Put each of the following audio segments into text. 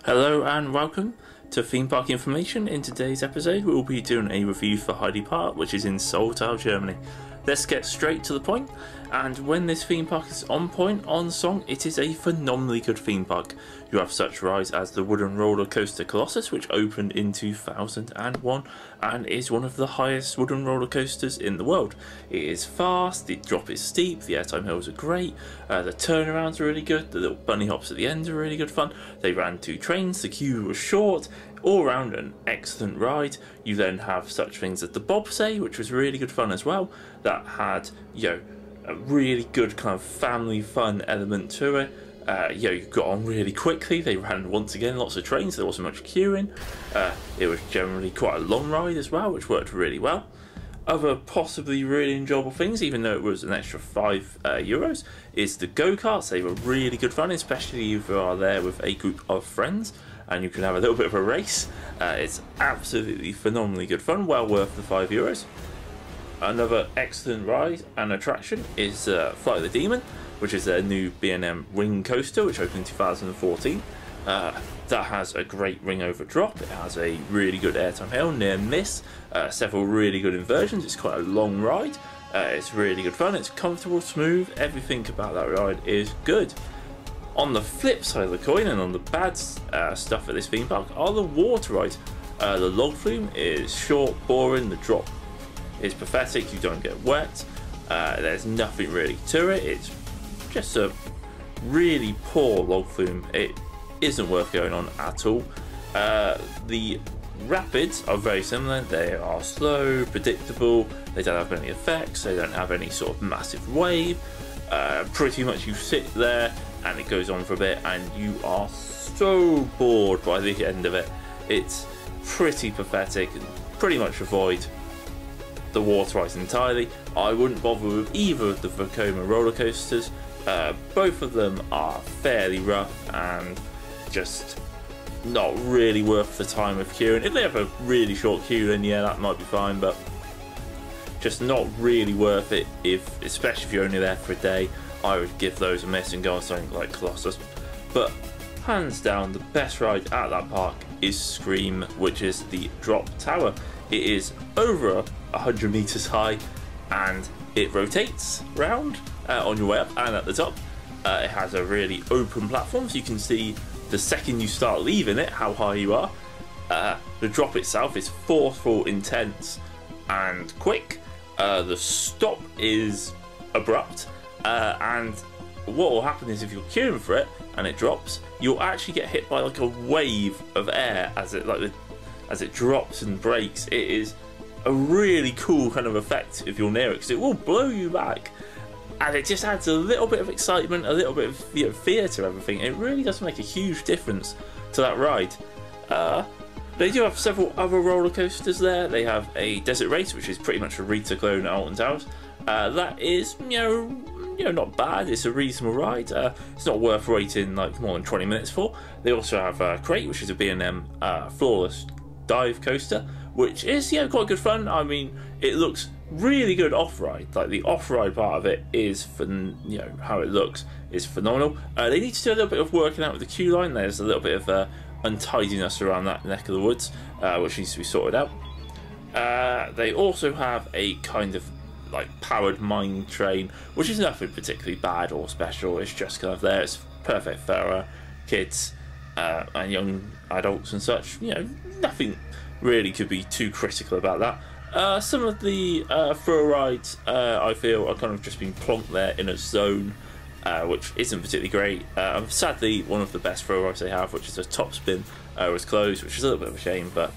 Hello and welcome to Theme Park Information. In today's episode we'll be doing a review for Heide Park, which is in Soltau, Germany. Let's get straight to the point, and when this theme park is on point, on song, it is a phenomenally good theme park. You have such rides as the wooden roller coaster Colossus, which opened in 2001 and is one of the highest wooden roller coasters in the world. It is fast, the drop is steep, the airtime hills are great, the turnarounds are really good, the little bunny hops at the end are really good fun. They ran 2 trains, the queue was short, all round an excellent ride. You then have such things as the bobsleigh, which was really good fun as well, that had, a really good kind of family fun element to it. You got on really quickly. They ran once again lots of trains, there wasn't much queuing. It was generally quite a long ride as well, which worked really well. Other possibly really enjoyable things, even though it was an extra €5, is the go-karts. They were really good fun, especially if you are there with a group of friends and you can have a little bit of a race. It's absolutely phenomenally good fun, well worth the €5. Another excellent ride and attraction is Flight of the Demon, which is their new B&M ring coaster, which opened in 2014. That has a great ring over drop. It has a really good airtime hill, near miss, several really good inversions. It's quite a long ride. It's really good fun. It's comfortable, smooth. Everything about that ride is good. On the flip side of the coin, and on the bad stuff at this theme park, are the water rides. The log flume is short, boring. The drop is pathetic. You don't get wet. There's nothing really to it. It's just a really poor log flume. It isn't worth going on at all. The rapids are very similar. They are slow, predictable. They don't have any effects. They don't have any sort of massive wave. Pretty much you sit there and it goes on for a bit and you are so bored by the end of it. It's pretty pathetic. Pretty much avoid the water rides entirely. I wouldn't bother with either of the Vekoma roller coasters. Both of them are fairly rough and just not really worth the time of queuing. If they have a really short queue, then yeah, that might be fine, but just not really worth it, especially if you're only there for a day. I would give those a miss and go on something like Colossus. But hands down, the best ride at that park is Scream, which is the drop tower. It is over 100 meters high and it rotates round on your way up and at the top. It has a really open platform, so you can see the second you start leaving it how high you are. The drop itself is forceful, intense and quick. The stop is abrupt, and what will happen is if you're queuing for it and it drops, you'll actually get hit by like a wave of air as it drops and breaks. It is a really cool kind of effect if you're near it, because it will blow you back, and it just adds a little bit of excitement, a little bit of fear to everything. It really does make a huge difference to that ride. They do have several other roller coasters there. They have a Desert Race, which is pretty much a Rita clone at Alton Towers. That is, not bad. It's a reasonable ride. It's not worth waiting like more than 20 minutes for. They also have Crate, which is a B&M floorless dive coaster, which is quite good fun. I mean, it looks really good off-ride. Like the off-ride part of it is, how it looks is phenomenal. They need to do a little bit of working out with the queue line. There's a little bit of untidiness around that neck of the woods, which needs to be sorted out. They also have a kind of like powered mine train, which is nothing particularly bad or special. It's just kind of there. It's perfect for kids and young adults and such. Nothing really could be too critical about that. Some of the thrill rides I feel are kind of just being plonked there in a zone, which isn't particularly great. Sadly, one of the best thrill rides they have, which is a top spin, was closed, which is a little bit of a shame, but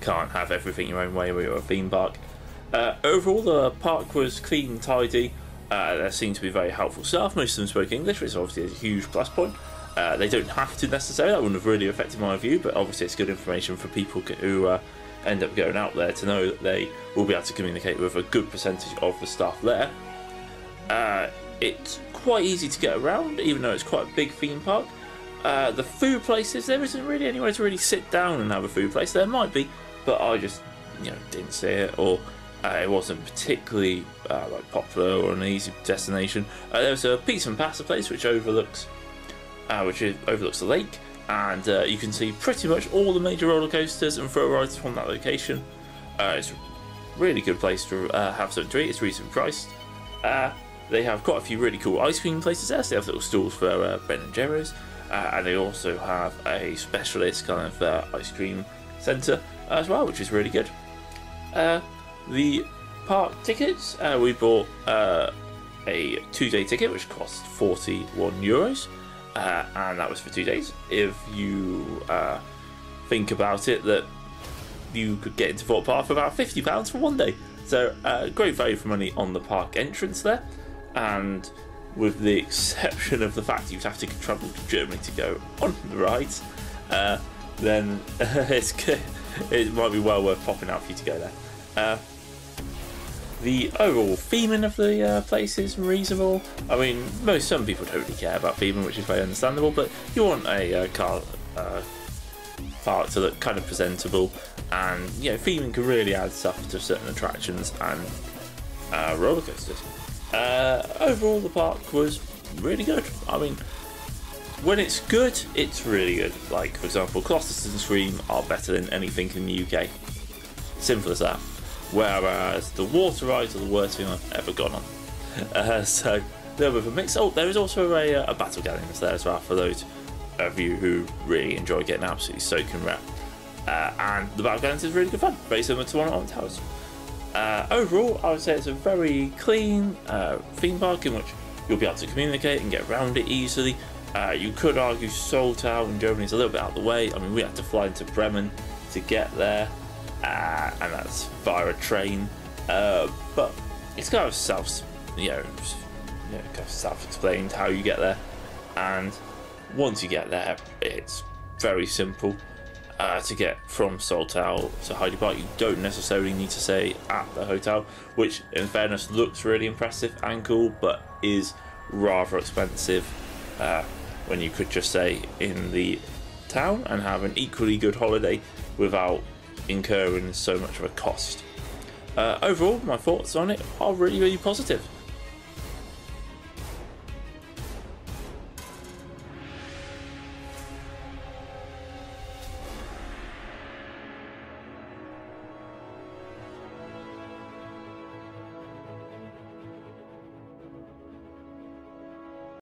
can't have everything your own way when you're a theme park. Overall, the park was clean and tidy. There seemed to be very helpful staff. Most of them spoke English, which is obviously a huge plus point. They don't have to necessarily. That wouldn't have really affected my review, but obviously it's good information for people who end up going out there to know that they will be able to communicate with a good percentage of the staff there. It's quite easy to get around, even though it's quite a big theme park. The food places, there isn't really anywhere to really sit down and have a food place. There might be, but I just didn't see it, or it wasn't particularly like popular or an easy destination. There was a pizza and pasta place which overlooks the lake. and you can see pretty much all the major roller coasters and thrill rides from that location. It's a really good place to have something to eat. It's reasonably priced. They have quite a few really cool ice cream places there. So they have little stalls for Ben and Jerry's, and they also have a specialist kind of ice cream centre as well, which is really good. The park tickets, we bought a 2-day ticket which cost €41, and that was for 2 days. If you think about it, that you could get into Thorpe Park for about £50 for 1 day, so great value for money on the park entrance there. And with the exception of the fact you'd have to travel to Germany to go on the rides, then it might be well worth popping out for you to go there. The overall theming of the place is reasonable. I mean, some people don't really care about theming, which is very understandable, but you want a car park to look kind of presentable, and theming can really add stuff to certain attractions and roller coasters. Overall, the park was really good. I mean, when it's good, it's really good. Like, for example, Colossus and Scream are better than anything in the UK. Simple as that. Whereas the water rides are the worst thing I've ever gone on. So, a little bit of a mix. Oh, there is also a Battle Galleon that's there as well for those of you who really enjoy getting absolutely soaking wet. And the Battle Galleon is really good fun, very similar to one on Towers. Overall, I would say it's a very clean theme park in which you'll be able to communicate and get around it easily. You could argue Soltau in Germany is a little bit out of the way. I mean, we had to fly into Bremen to get there, and that's via a train. But it's kind of self-explained how you get there, and once you get there, it's very simple. To get from Soltau to Heide Park, you don't necessarily need to stay at the hotel, which in fairness looks really impressive and cool, but is rather expensive when you could just stay in the town and have an equally good holiday without incurring so much of a cost. Overall, my thoughts on it are really, really positive.